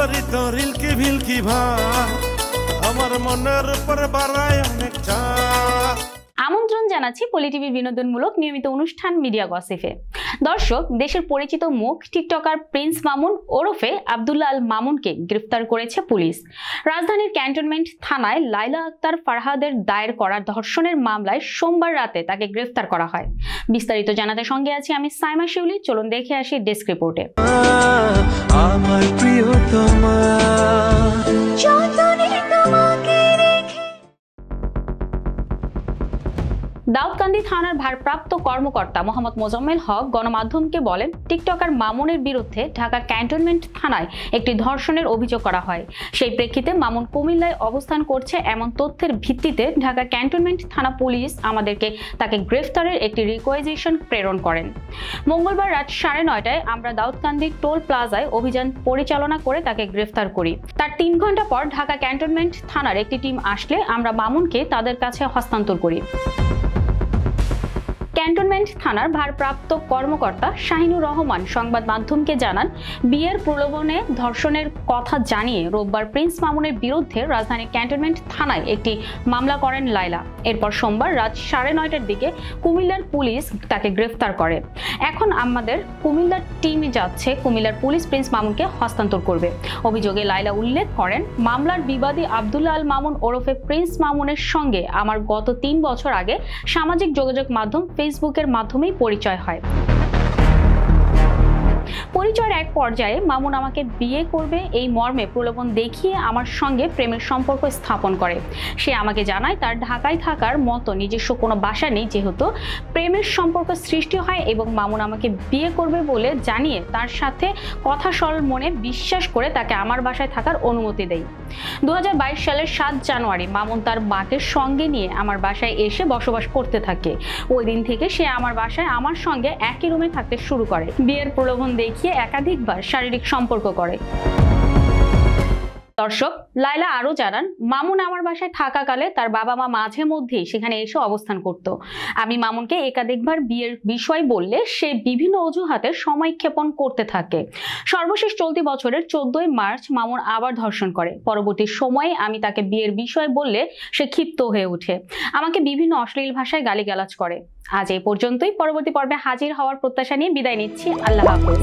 জড়িত রিলকি ভিলকি ভাই আমার মনের উপর বাড়ায় অনেক চাপ। আমন্ত্রণ জানাচ্ছি পলিটিভির বিনোদনমূলক নিয়মিত অনুষ্ঠান মিডিয়া গসিপে। দর্শক, দেশের পরিচিত মুখ টিকটকার প্রিন্স মামুন ওরফে আব্দুল্লাহ আল মামুনকে গ্রেফতার করেছে পুলিশ। রাজধানীর ক্যান্টনমেন্ট থানায় লাইলা আক্তার ফারহাদের দায়ের করা ধর্ষণের মামলায় সোমবার রাতে তাকে গ্রেফতার করা হয়। বিস্তারিত জানাতে সঙ্গে আছি আমি সাইমা শিউলি। চলুন দেখে আসি ডেস্ক রিপোর্টে। আমার প্রিয়তমা দাউদকান্দি থানার ভারপ্রাপ্ত কর্মকর্তা মোহাম্মদ মোজাম্মেল হক গণমাধ্যমকে বলেন, টিকটকার মামুনের বিরুদ্ধে ঢাকা ক্যান্টনমেন্ট থানায় একটি ধর্ষণের অভিযোগ করা হয়। সেই প্রেক্ষিতে মামুন কুমিল্লায় অবস্থান করছে এমন তথ্যের ভিত্তিতে ঢাকা ক্যান্টনমেন্ট থানা পুলিশ আমাদেরকে তাকে গ্রেফতারের একটি রিকোয়েজিশন প্রেরণ করেন। মঙ্গলবার রাত 9:30টায় আমরা দাউদকান্দি টোল প্লাজায় অভিযান পরিচালনা করে তাকে গ্রেফতার করি। তার 3 ঘন্টা পর ঢাকা ক্যান্টনমেন্ট থানার একটি টিম আসলে আমরা মামুনকে তাদের কাছে হস্তান্তর করি। ক্যান্টনমেন্ট থানার ভারপ্রাপ্ত কর্মকর্তা শাহিনুর রহমান সংবাদ মাধ্যমকে জানান, বিয়ের প্রলোভনে ধর্ষণের কথা জানিয়ে রোববার প্রিন্স মামুনের বিরুদ্ধে রাজধানীর ক্যান্টনমেন্ট থানায় একটি মামলা করেন লাইলা। এরপর সোমবার রাত 9:30টার দিকে কুমিল্লার পুলিশ তাকে গ্রেফতার করে। এখন আমাদের কুমিল্লার টিমে যাচ্ছে কুমিল্লার পুলিশ প্রিন্স মামুনকে হস্তান্তর করবে। অভিযোগে লাইলা উল্লেখ করেন, মামলার বিবাদী আব্দুল্লাহ আল মামুন ওরফে প্রিন্স মামুনের সঙ্গে আমার গত 3 বছর আগে সামাজিক যোগাযোগ মাধ্যম ফেসবুকের মাধ্যমেই পরিচয় হয়। পরিচয়ের এক পর্যায়ে মামুন আমাকে বিয়ে করবে এই মর্মে প্রলোভন দেখিয়ে আমার সঙ্গে প্রেমের সম্পর্ক স্থাপন করে। সে আমাকে জানায় তার ঢাকায় থাকার মতো নিজস্ব কোনো বাসা নেই, যেহেতু প্রেমের সম্পর্ক সৃষ্টি হয় এবং মামুন আমাকে বিয়ে করবে বলে জানিয়ে তার সাথে কথা সরল মনে বিশ্বাস করে তাকে আমার বাসায় থাকার অনুমতি দেয়। 2022 সালের 7 জানুয়ারি মামুন তার মাকে সঙ্গে নিয়ে আমার বাসায় এসে বসবাস করতে থাকে। ওই দিন থেকে সে আমার বাসায় আমার সঙ্গে একই রুমে থাকতে শুরু করে। বিয়ের প্রলোভন দেখিয়ে একাধিকবার শারীরিক সম্পর্ক করে। দর্শক, লাইলা আরো জানান, মামুন আমার বাসায় থাকাকালে তার বাবা মা মাঝে মধ্যেই সেখানে এসে অবস্থান করত। আমি মামুনকে একাধিকবার বিয়ের বিষয় বললে সে বিভিন্ন অজুহাতে সময়ক্ষেপণ করতে থাকে। সর্বশেষ চলতি বছরের 14 মার্চ মামুন আবার ধর্ষণ করে। পরবর্তী সময়ে আমি তাকে বিয়ের বিষয় বললে সে ক্ষিপ্ত হয়ে ওঠে, আমাকে বিভিন্ন অশ্লীল ভাষায় গালিগালাজ করে। আজ এই পর্যন্তই। পরবর্তী পর্বে হাজির হওয়ার প্রত্যাশা নিয়ে বিদায় নিচ্ছি। আল্লাহ হাফেজ।